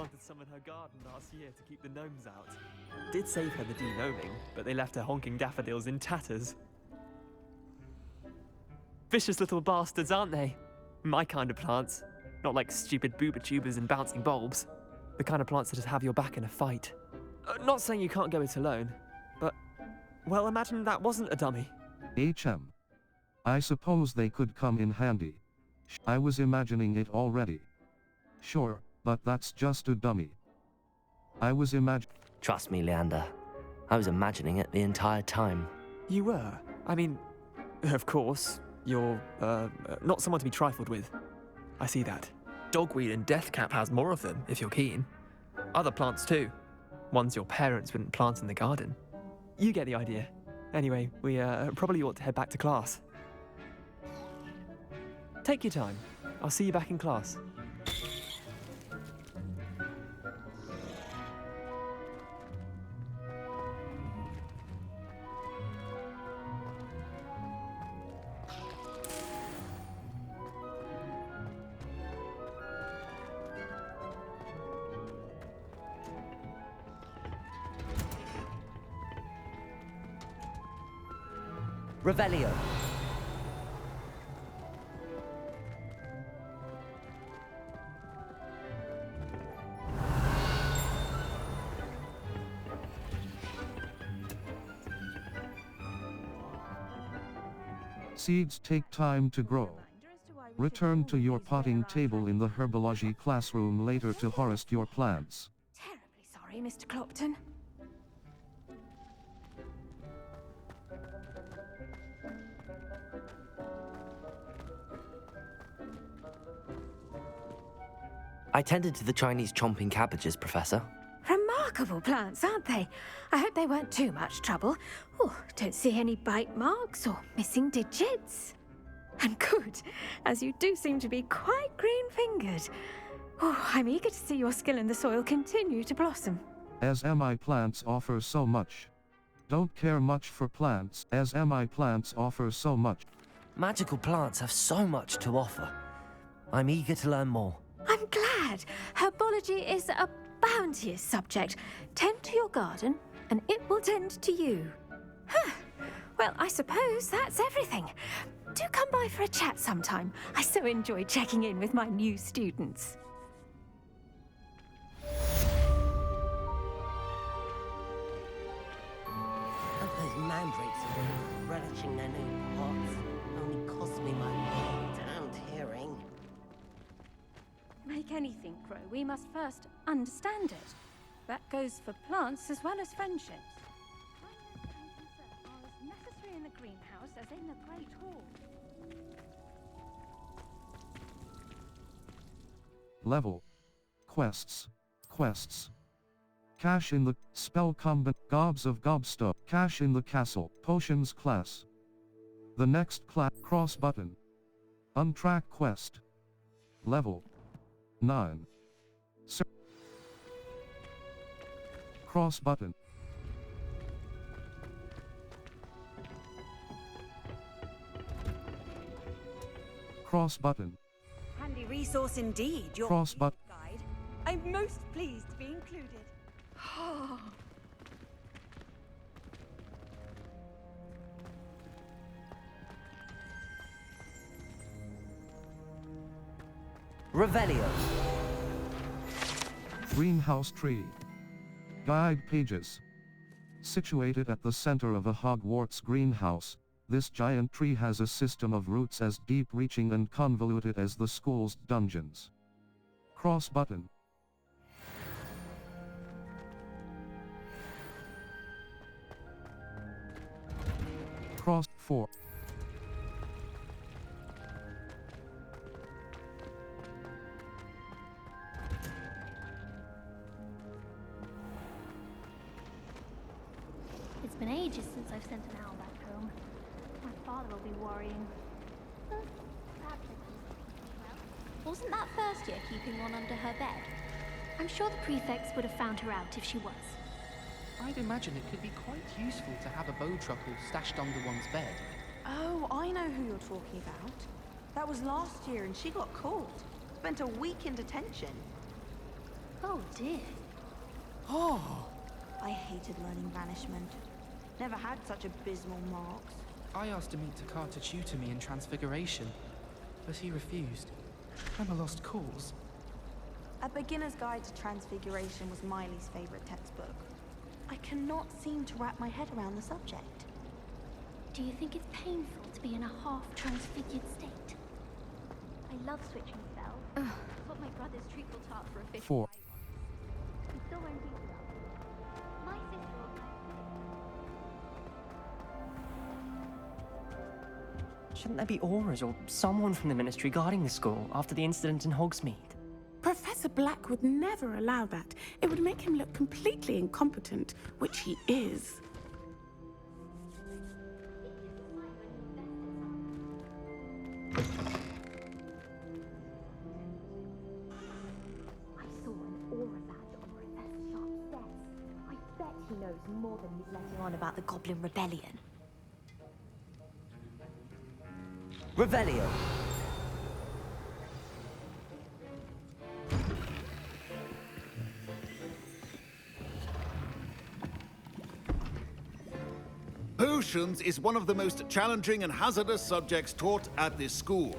planted some in her garden last year to keep the gnomes out. Did save her the de-gnoming, but they left her honking daffodils in tatters. Vicious little bastards, aren't they? My kind of plants. Not like stupid booba tubers and bouncing bulbs. The kind of plants that just have your back in a fight. Not saying you can't go it alone, but, well, imagine that wasn't a dummy. I suppose they could come in handy. I was imagining it already. Sure, but that's just a dummy. Trust me, Leander. I was imagining it the entire time. You were? I mean, of course, you're, not someone to be trifled with. I see that. Dogweed and deathcap has more of them, if you're keen. Other plants too. Ones your parents wouldn't plant in the garden. You get the idea. Anyway, we probably ought to head back to class. Take your time. I'll see you back in class. Revelio. Seeds take time to grow. Return to your potting table in the herbology classroom later to harvest your plants. Terribly sorry, Mr. Clopton. I tended to the Chinese chomping cabbages, Professor. Remarkable plants, aren't they? I hope they weren't too much trouble. Oh, don't see any bite marks or missing digits. And good, as you do seem to be quite green-fingered. Oh, I'm eager to see your skill in the soil continue to blossom. As MI plants offer so much. Don't care much for plants, as MI plants offer so much. Magical plants have so much to offer. I'm eager to learn more. I'm glad. Herbology is a bounteous subject. Tend to your garden, and it will tend to you. Huh. Well, I suppose that's everything. Do come by for a chat sometime. I so enjoy checking in with my new students. Those mandrakes are relishing their new pots. Only cost me my mind and hearing. To make anything grow, we must first understand it. That goes for plants as well as friendships. Kindness and concern are as necessary in the greenhouse as in the Great Hall. Level. Quests. Cash in the spell combat gobs of gobstone. Cash in the castle. Potions class. The next class cross button. Untrack quest. Level 9. Cross button. Cross button. Handy resource indeed, your Cross button. guide. I'm most pleased to be included. Revelio. Greenhouse tree. Guide pages. Situated at the center of a Hogwarts greenhouse, this giant tree has a system of roots as deep-reaching and convoluted as the school's dungeons. Cross button. Cross 4. It's been ages since I've sent an owl back home. My father will be worrying. But perhaps I can keep well. Wasn't that first year keeping one under her bed? I'm sure the prefects would have found her out if she was. I'd imagine it could be quite useful to have a bowtruckle stashed under one's bed. Oh, I know who you're talking about. That was last year and she got caught. Spent a week in detention. Oh dear. Oh! I hated learning banishment. Never had such abysmal marks. I asked Amit Takar to tutor me in Transfiguration, but he refused. I'm a lost cause. A Beginner's Guide to Transfiguration was Miley's favorite textbook. I cannot seem to wrap my head around the subject. Do you think it's painful to be in a half-transfigured state? I love switching spells. It's what my brother's treacle tart for a fifth. 4. He still won't eat them. My sister Shouldn't there be auras or someone from the Ministry guarding the school after the incident in Hogsmeade? Professor Black would never allow that. It would make him look completely incompetent, which he is. I saw an aura badge on Professor Sharp's desk. I bet he knows more than he's letting on about the Goblin Rebellion. Revelio! Potions is one of the most challenging and hazardous subjects taught at this school.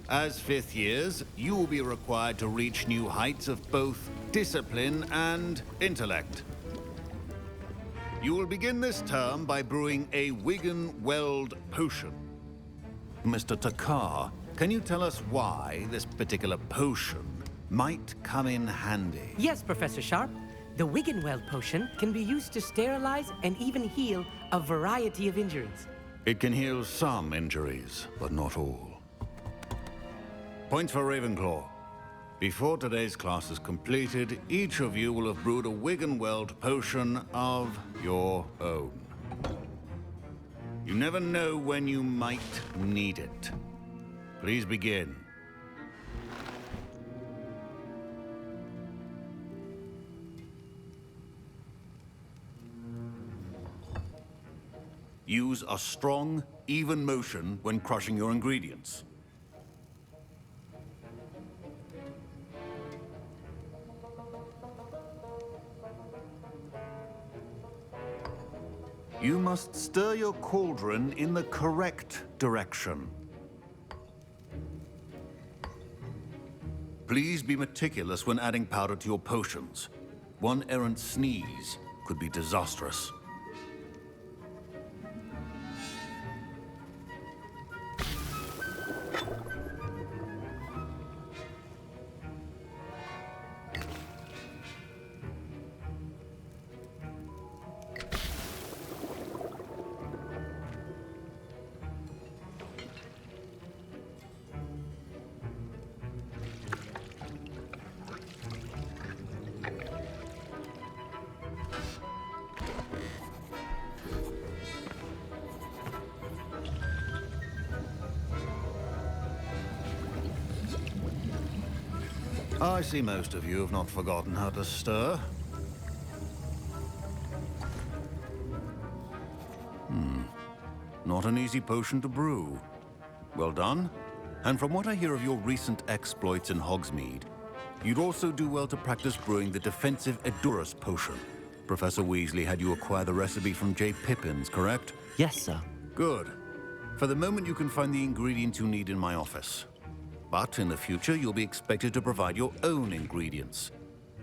As fifth years, you will be required to reach new heights of both discipline and intellect. You will begin this term by brewing a Wigan-Weld potion. Mr. Takar, can you tell us why this particular potion might come in handy? Yes, Professor Sharp. The Wiggenweld potion can be used to sterilize and even heal a variety of injuries. It can heal some injuries, but not all. Points for Ravenclaw. Before today's class is completed, each of you will have brewed a Wiggenweld potion of your own. You never know when you might need it. Please begin. Use a strong, even motion when crushing your ingredients. You must stir your cauldron in the correct direction. Please be meticulous when adding powder to your potions. One errant sneeze could be disastrous. I see most of you have not forgotten how to stir. Not an easy potion to brew. Well done. And from what I hear of your recent exploits in Hogsmeade, you'd also do well to practice brewing the defensive Edurus potion. Professor Weasley had you acquire the recipe from J. Pippins, correct? Yes, sir. Good. For the moment, you can find the ingredients you need in my office. But in the future, you'll be expected to provide your own ingredients.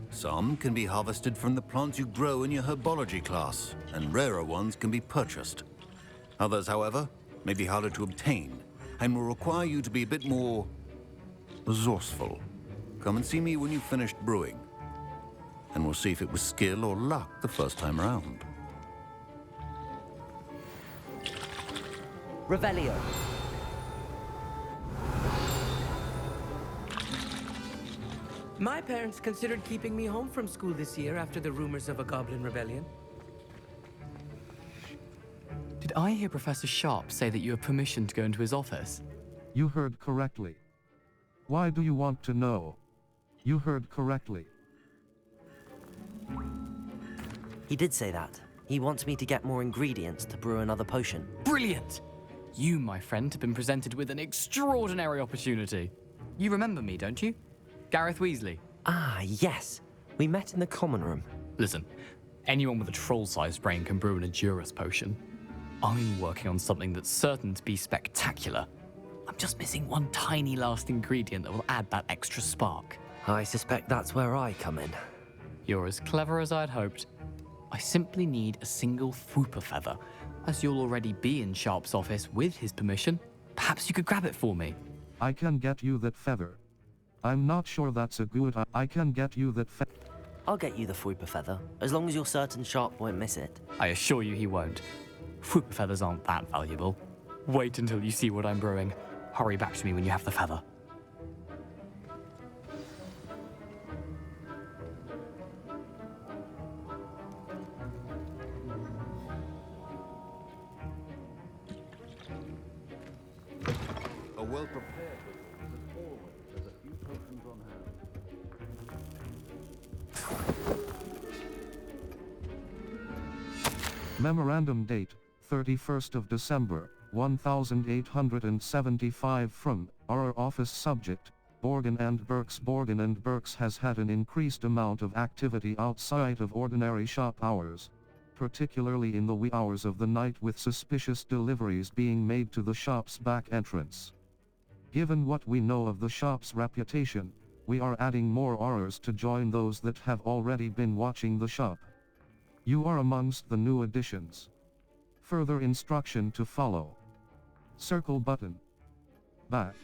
Some can be harvested from the plants you grow in your herbology class, and rarer ones can be purchased. Others, however, may be harder to obtain, and will require you to be a bit more resourceful. Come and see me when you've finished brewing, and we'll see if it was skill or luck the first time around. Revelio. My parents considered keeping me home from school this year after the rumors of a Goblin Rebellion. Did I hear Professor Sharp say that you have permission to go into his office? You heard correctly. Why do you want to know? You heard correctly. He did say that. He wants me to get more ingredients to brew another potion. Brilliant! You, my friend, have been presented with an extraordinary opportunity. You remember me, don't you? Gareth Weasley. Ah, yes. We met in the common room. Listen, anyone with a troll-sized brain can brew an Adurus potion. I'm working on something that's certain to be spectacular. I'm just missing one tiny last ingredient that will add that extra spark. I suspect that's where I come in. You're as clever as I'd hoped. I simply need a single Fwooper feather. As you'll already be in Sharp's office with his permission, perhaps you could grab it for me. I can get you that feather. I'm not sure that's a good I can get you that feather. I'll get you the Fwooper feather, as long as you're certain Sharp won't miss it. I assure you he won't. Fwooper feathers aren't that valuable. Wait until you see what I'm brewing. Hurry back to me when you have the feather. A well-prepared wizard, as always, has a few potions on hand. Memorandum date, 31st of December, 1875 from, our office subject, Borgin and Burks. Borgin and Burks has had an increased amount of activity outside of ordinary shop hours, particularly in the wee hours of the night, with suspicious deliveries being made to the shop's back entrance. Given what we know of the shop's reputation, we are adding more hours to join those that have already been watching the shop. You are amongst the new additions. Further instruction to follow. Circle button. Back.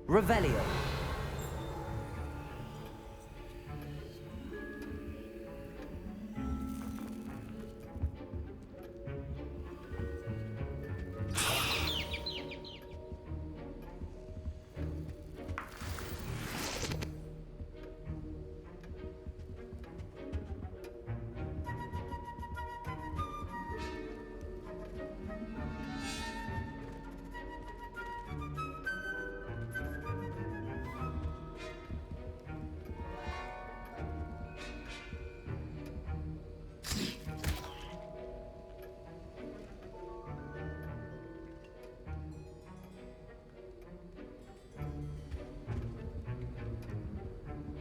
Revelio.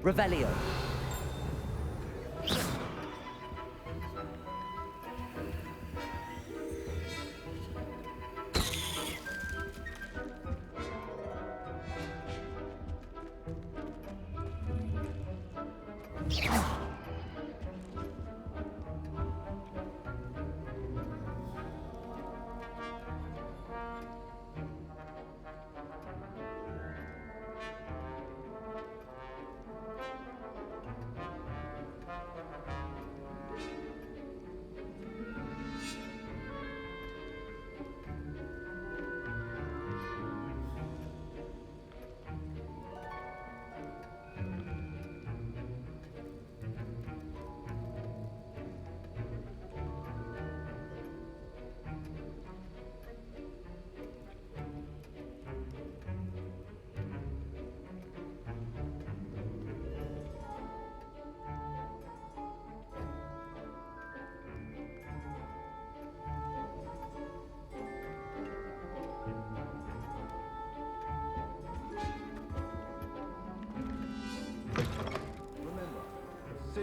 Revelio.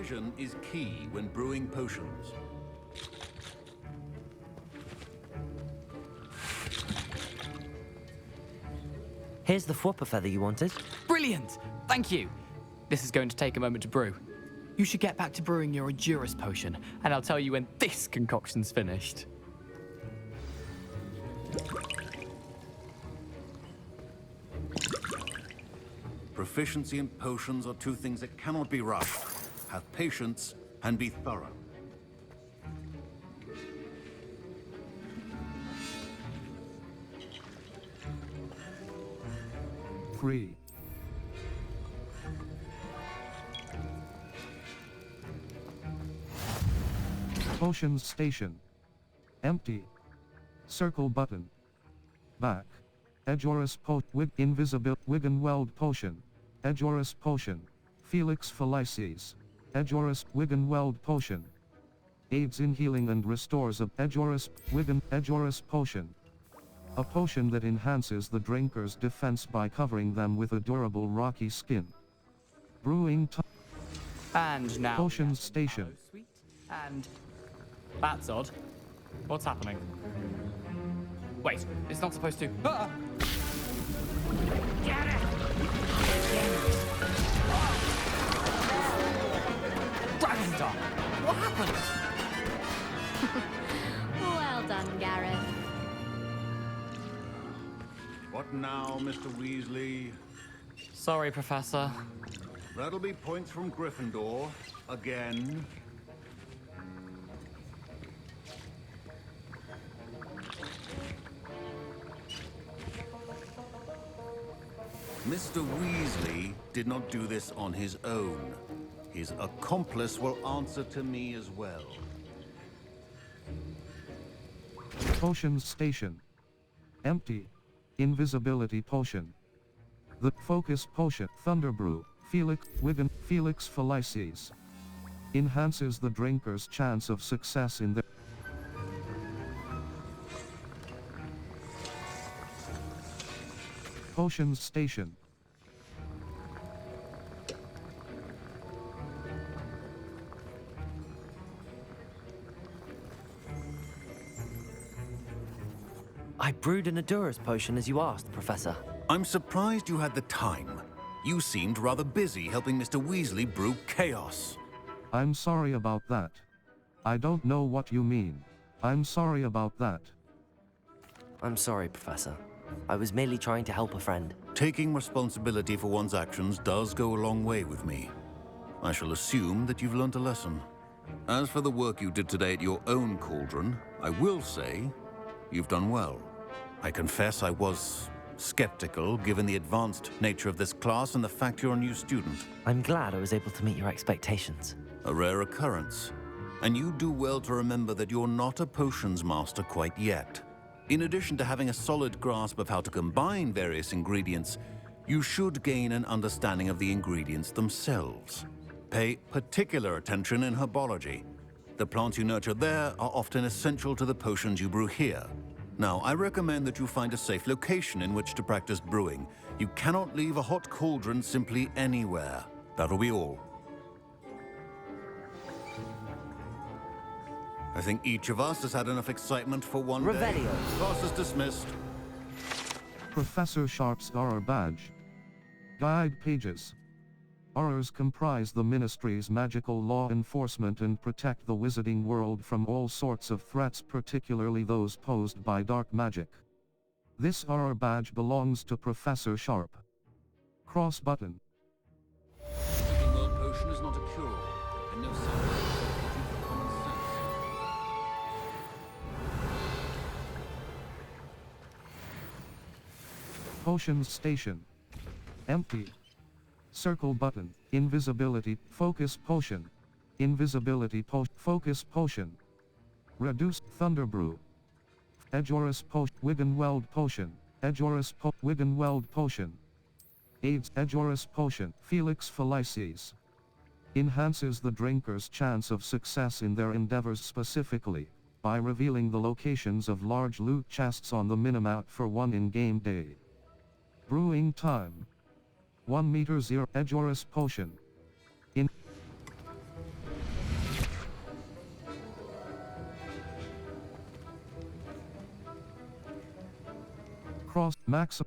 Precision is key when brewing potions. Here's the Fwooper feather you wanted. Brilliant! Thank you! This is going to take a moment to brew. You should get back to brewing your Adurus potion, and I'll tell you when this concoction's finished. Proficiency in potions are two things that cannot be rushed. Have patience and be thorough. Free. Potions station. Empty. Circle button. Back. Edurus invisible Wiggenweld potion. Edurus potion. Felix Felices. Edgeoris Wiggenweld Potion. Aids in healing and restores a Edgeoris Potion. A potion that enhances the drinker's defense by covering them with a durable rocky skin. Brewing time. And now. Potions Station. Sweet. And that's odd. What's happening? Wait, it's not supposed to. Ah! Get it! Dragon Dog! What happened? Well done, Gareth. What now, Mr. Weasley? Sorry, Professor. That'll be points from Gryffindor. Again. Mr. Weasley did not do this on his own. His accomplice will answer to me as well. Potions Station. Empty. Invisibility Potion. The Focus Potion. Thunderbrew. Felix Felices. Enhances the drinker's chance of success in the Potions Station. I brewed an Adura's potion as you asked, Professor. I'm surprised you had the time. You seemed rather busy helping Mr. Weasley brew chaos. I'm sorry about that. I don't know what you mean. I'm sorry about that. I'm sorry, Professor. I was merely trying to help a friend. Taking responsibility for one's actions does go a long way with me. I shall assume that you've learnt a lesson. As for the work you did today at your own cauldron, I will say you've done well. I confess I was skeptical given the advanced nature of this class and the fact you're a new student. I'm glad I was able to meet your expectations. A rare occurrence. And you do well to remember that you're not a potions master quite yet. In addition to having a solid grasp of how to combine various ingredients, you should gain an understanding of the ingredients themselves. Pay particular attention in herbology. The plants you nurture there are often essential to the potions you brew here. Now, I recommend that you find a safe location in which to practice brewing. You cannot leave a hot cauldron simply anywhere. That'll be all. I think each of us has had enough excitement for one day. Revelio. Class is dismissed. Professor Sharp's Auror Badge. Guide Pages. Aurors comprise the Ministry's magical law enforcement and protect the wizarding world from all sorts of threats, particularly those posed by dark magic. This Auror Badge belongs to Professor Sharp. Cross button. The world potion is not a cure, and no substitute for common sense. Potions Station. Empty. Circle button. Invisibility. Focus Potion. Invisibility Focus Potion. Reduce Thunderbrew. Edgeoris Wiggenweld Potion. Edgeoris Wiggenweld Potion. Aids Edgeoris Potion. Felix Felices. Enhances the drinker's chance of success in their endeavors, specifically by revealing the locations of large loot chests on the minimap for one in-game day. Brewing time. 1 meter 0. Edgeoris Potion. In Cross Maxim.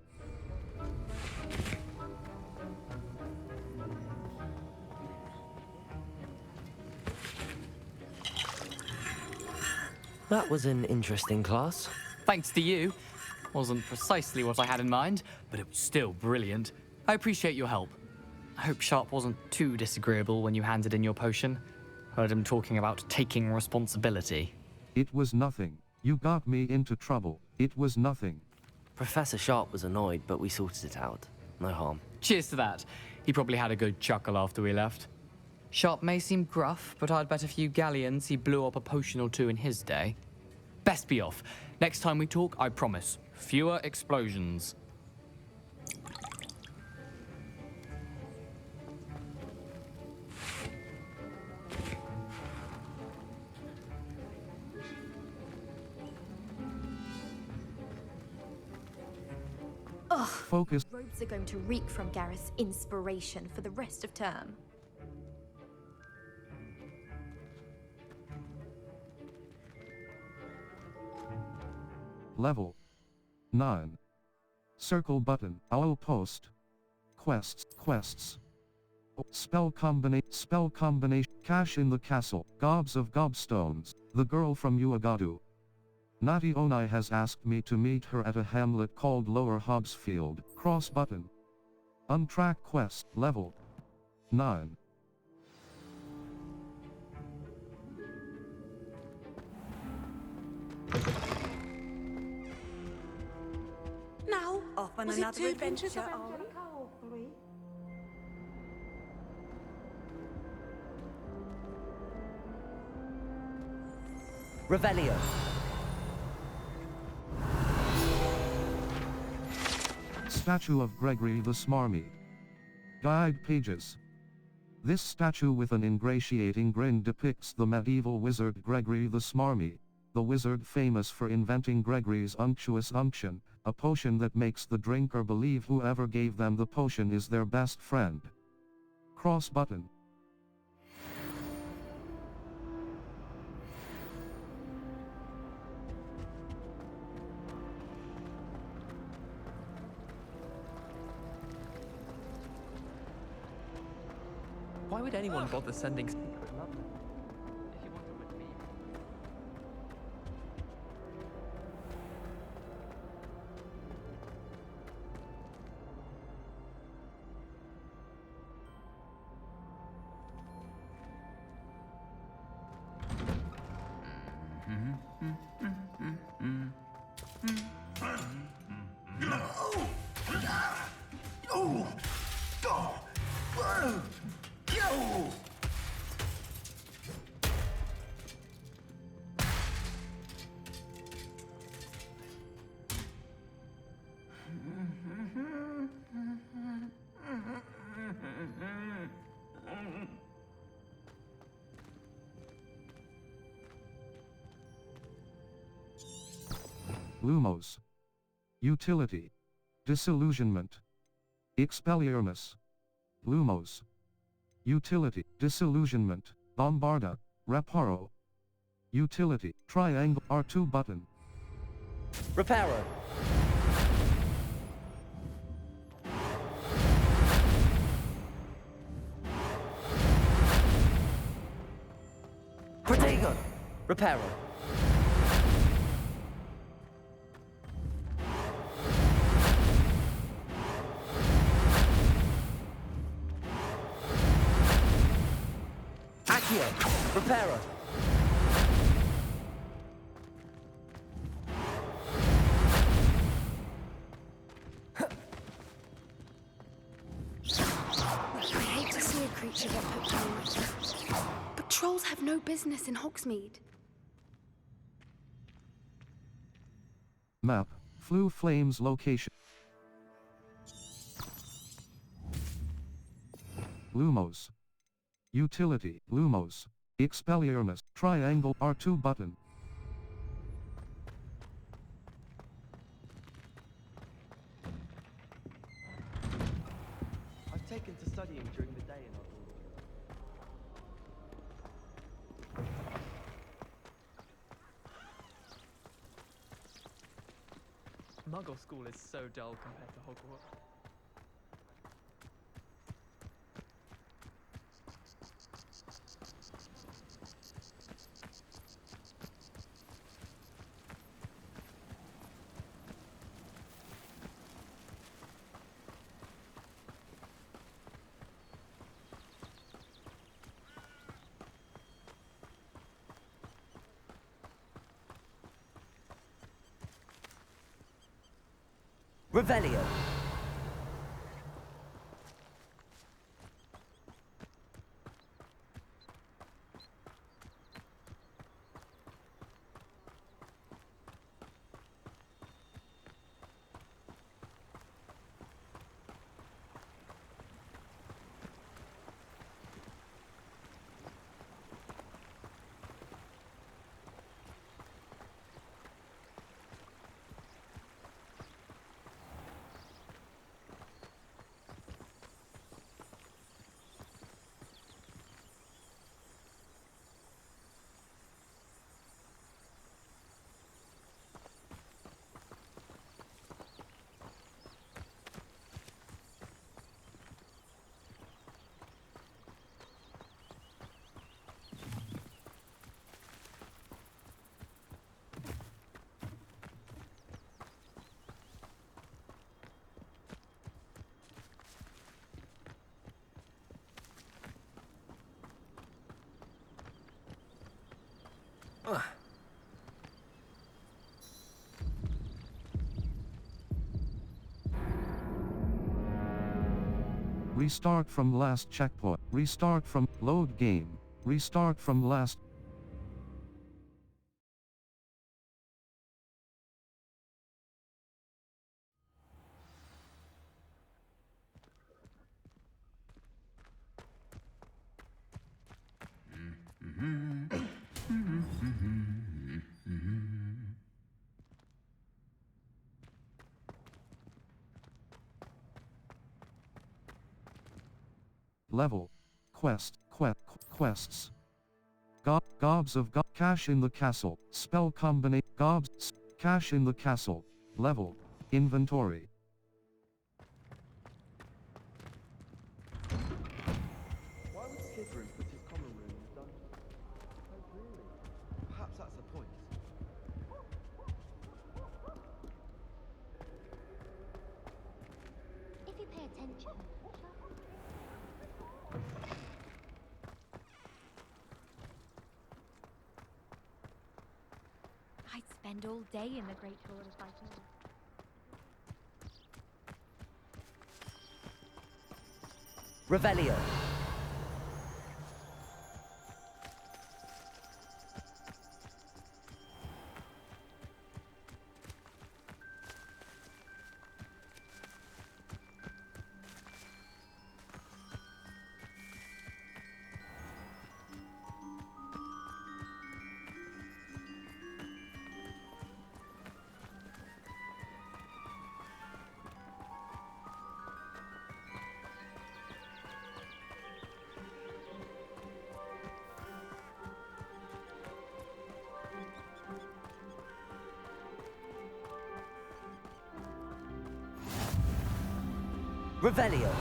That was an interesting class. Thanks to you. Wasn't precisely what I had in mind, but it was still brilliant. I appreciate your help. I hope Sharp wasn't too disagreeable when you handed in your potion. Heard him talking about taking responsibility. It was nothing. You got me into trouble. It was nothing. Professor Sharp was annoyed, but we sorted it out. No harm. Cheers to that. He probably had a good chuckle after we left. Sharp may seem gruff, but I'd bet a few galleons he blew up a potion or two in his day. Best be off. Next time we talk, I promise, fewer explosions. Focus. Robes are going to reek from Gareth's inspiration for the rest of term. Level 9. Circle button. Owl post. Quests. Spell combination. Cash in the castle. Gobs of gobstones. The girl from Uagadu. Nati Onai has asked me to meet her at a hamlet called Lower Hogsfield. Cross button. Untrack quest. Level 9. Now, Off on was it another 2 adventures of adventure, are we? Angelica or 3? Revelio. Statue of Gregory the Smarmy. Guide pages. This statue with an ingratiating grin depicts the medieval wizard Gregory the Smarmy, the wizard famous for inventing Gregory's unctuous unction, a potion that makes the drinker believe whoever gave them the potion is their best friend. Cross button. Why would anyone bother sending secret love letters if you want them with me? Lumos. Utility. Disillusionment. Expelliarmus. Lumos. Utility. Disillusionment. Bombarda. Reparo. Utility. Triangle. R2 button. Reparo. Protego. Reparo. Accio. Reparo. I hate to see a creature get put down like that. But trolls have no business in Hogsmeade. Map. Flue Flames location. Lumos. Utility. Lumos. Expelliarmus. Triangle. R2 button. I've taken to studying during the day in our Muggle school is so dull compared to Hogwarts. Revelio. Restart from last checkpoint. Restart from load game. Restart from last. Level. Quests. Gobs of cash in the castle. Spell combination. Cash in the castle. Level. Inventory. Why would Slytherin put his common room in the dungeon? Like really? Perhaps that's the point. If you pay attention, I'd spend all day in the Great Hall if I could. Revelio. Revelio.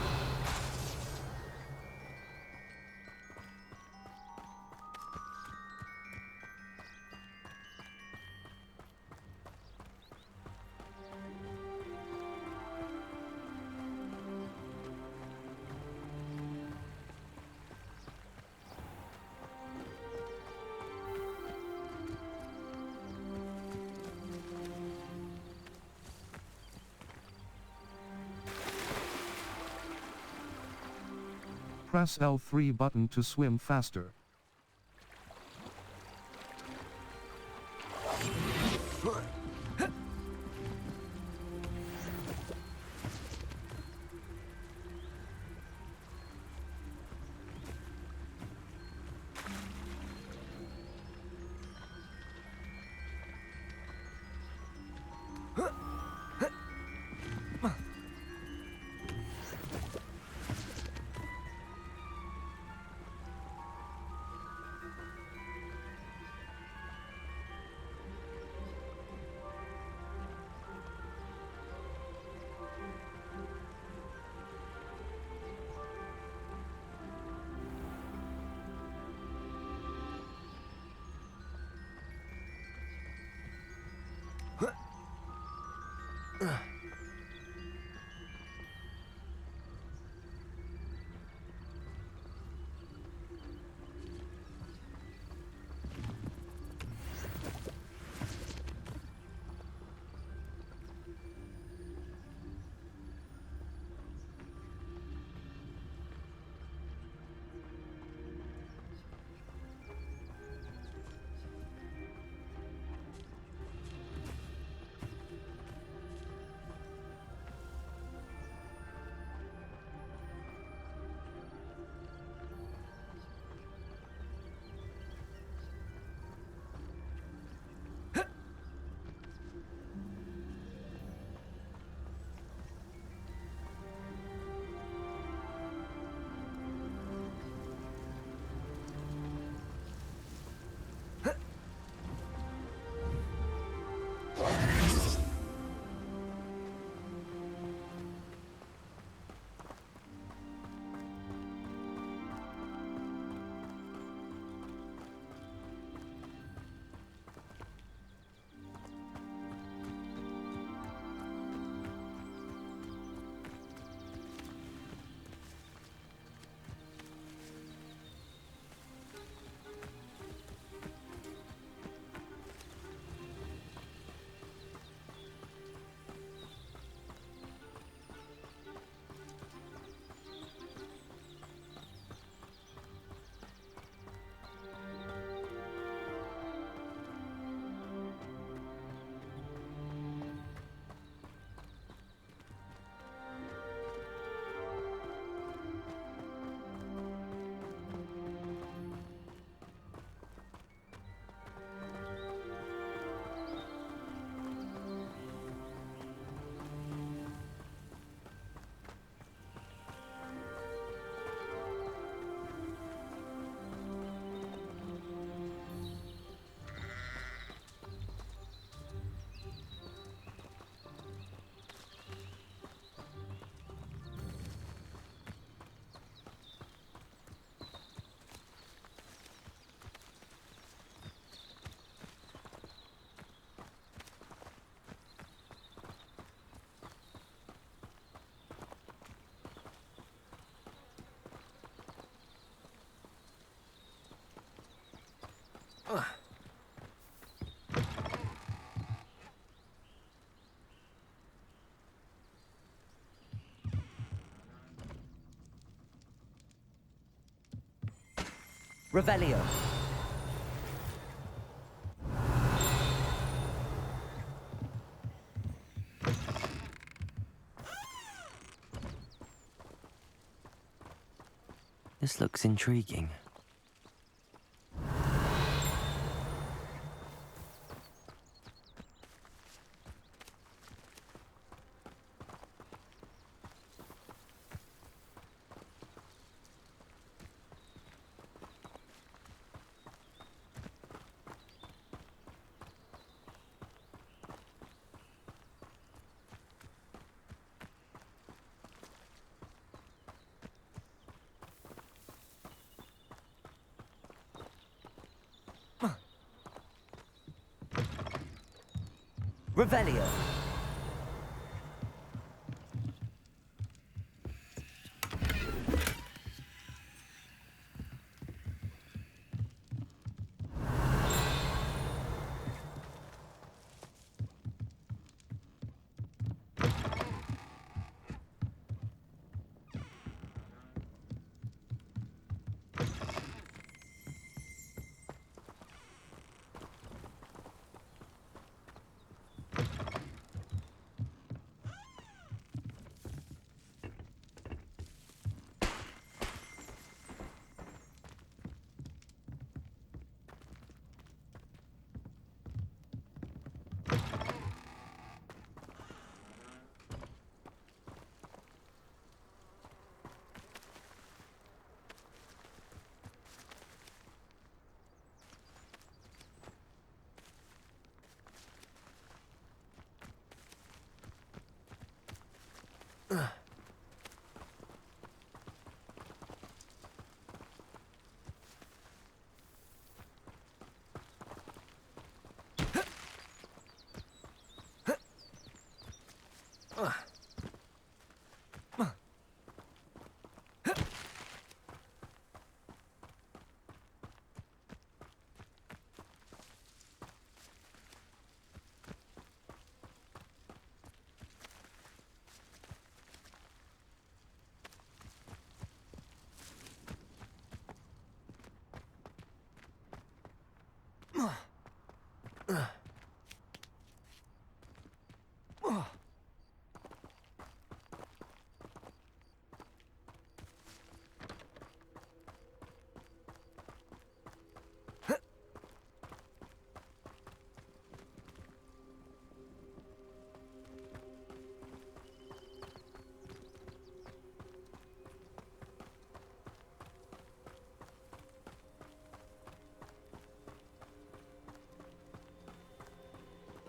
Press L3 button to swim faster. Revelio. This looks intriguing. Revelio.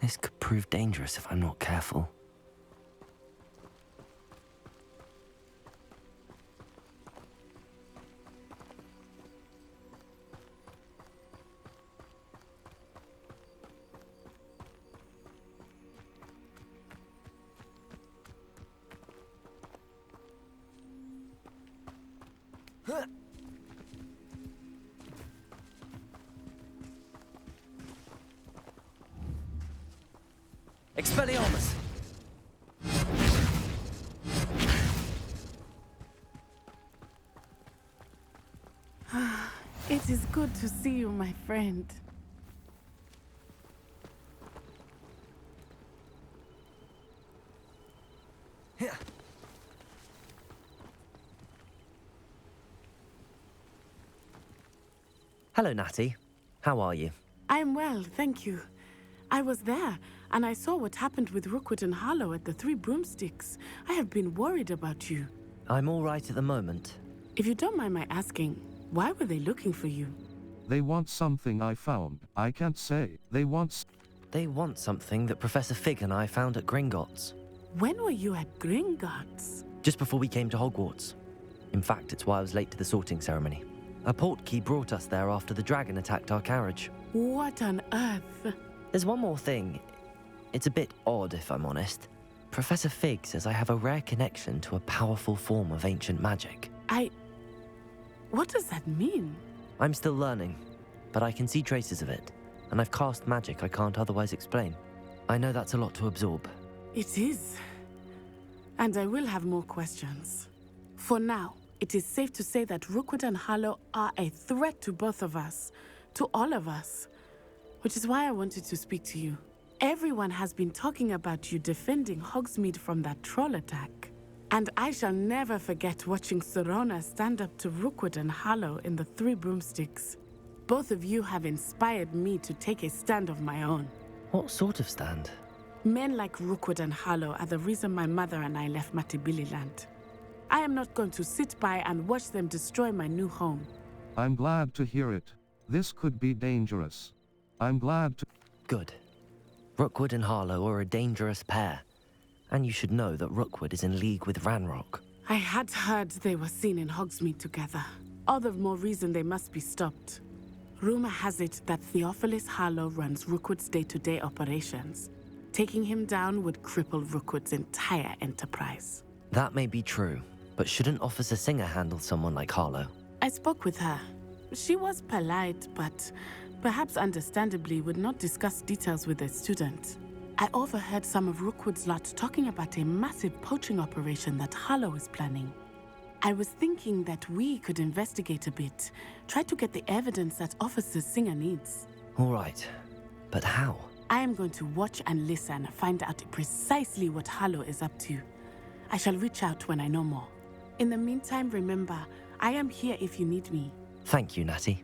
This could prove dangerous if I'm not careful. Expelliarmus! It is good to see you, my friend. Hello, Natty. How are you? I'm well, thank you. I was there, and I saw what happened with Rookwood and Harlow at the Three Broomsticks. I have been worried about you. I'm all right at the moment. If you don't mind my asking, why were they looking for you? They want something I found. I can't say. They want something that Professor Fig and I found at Gringotts. When were you at Gringotts? Just before we came to Hogwarts. In fact, it's why I was late to the sorting ceremony. A portkey brought us there after the dragon attacked our carriage. What on earth? There's one more thing. It's a bit odd, if I'm honest. Professor Fig says I have a rare connection to a powerful form of ancient magic. What does that mean? I'm still learning, but I can see traces of it, and I've cast magic I can't otherwise explain. I know that's a lot to absorb. It is. And I will have more questions. For now, It is safe to say that Rookwood and Harlow are a threat to both of us, to all of us. Which is why I wanted to speak to you. Everyone has been talking about you defending Hogsmeade from that troll attack. And I shall never forget watching Serona stand up to Rookwood and Harlow in the Three Broomsticks. Both of you have inspired me to take a stand of my own. What sort of stand? Men like Rookwood and Harlow are the reason my mother and I left Matabeleland. I am not going to sit by and watch them destroy my new home. I'm glad to hear it. This could be dangerous. I'm glad to... Good. Rookwood and Harlow are a dangerous pair. And you should know that Rookwood is in league with Ranrock. I had heard they were seen in Hogsmeade together. All the more reason they must be stopped. Rumor has it that Theophilus Harlow runs Rookwood's day-to-day operations. Taking him down would cripple Rookwood's entire enterprise. That may be true, but shouldn't Officer Singer handle someone like Harlow? I spoke with her. She was polite, but perhaps understandably would not discuss details with a student. I overheard some of Rookwood's lot talking about a massive poaching operation that Harlow is planning. I was thinking that we could investigate a bit, try to get the evidence that Officer Singer needs. All right, but how? I am going to watch and listen, find out precisely what Harlow is up to. I shall reach out when I know more. In the meantime, remember, I am here if you need me. Thank you, Natty.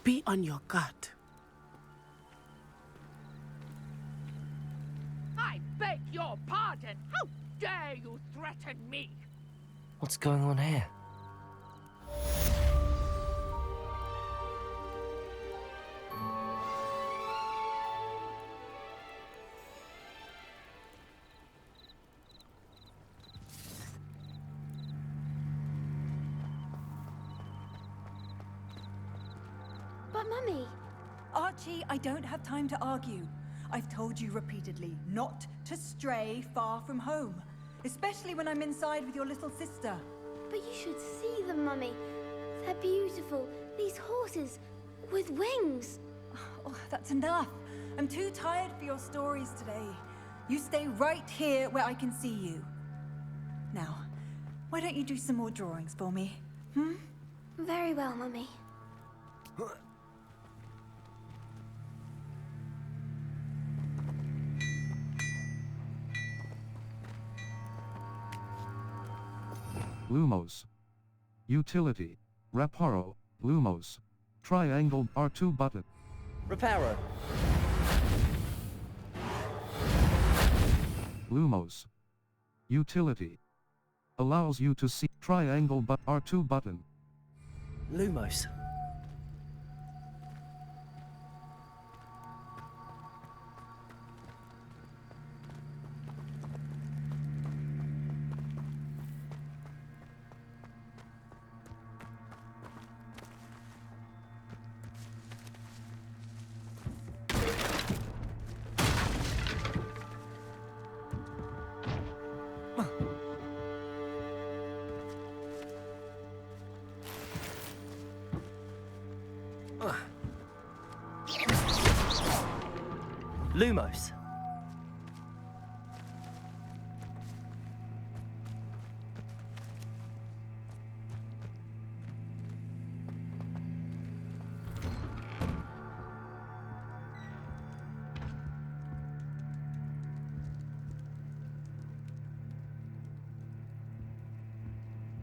Be on your guard. I beg your pardon. How dare you threaten me? What's going on here? But Mummy... Archie, I don't have time to argue. I've told you repeatedly not to stray far from home, especially when I'm inside with your little sister. But you should see them, Mummy. They're beautiful. These horses with wings. Oh, that's enough. I'm too tired for your stories today. You stay right here where I can see you. Now, why don't you do some more drawings for me? Very well, Mummy. Lumos. Utility. Reparo. Lumos. Triangle R2 button. Reparo. Lumos. Utility. Allows you to see triangle R2 button. Lumos. Lumos.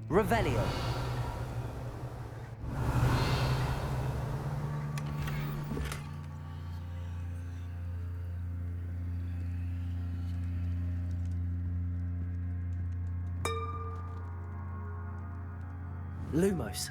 Revelio. Lumos.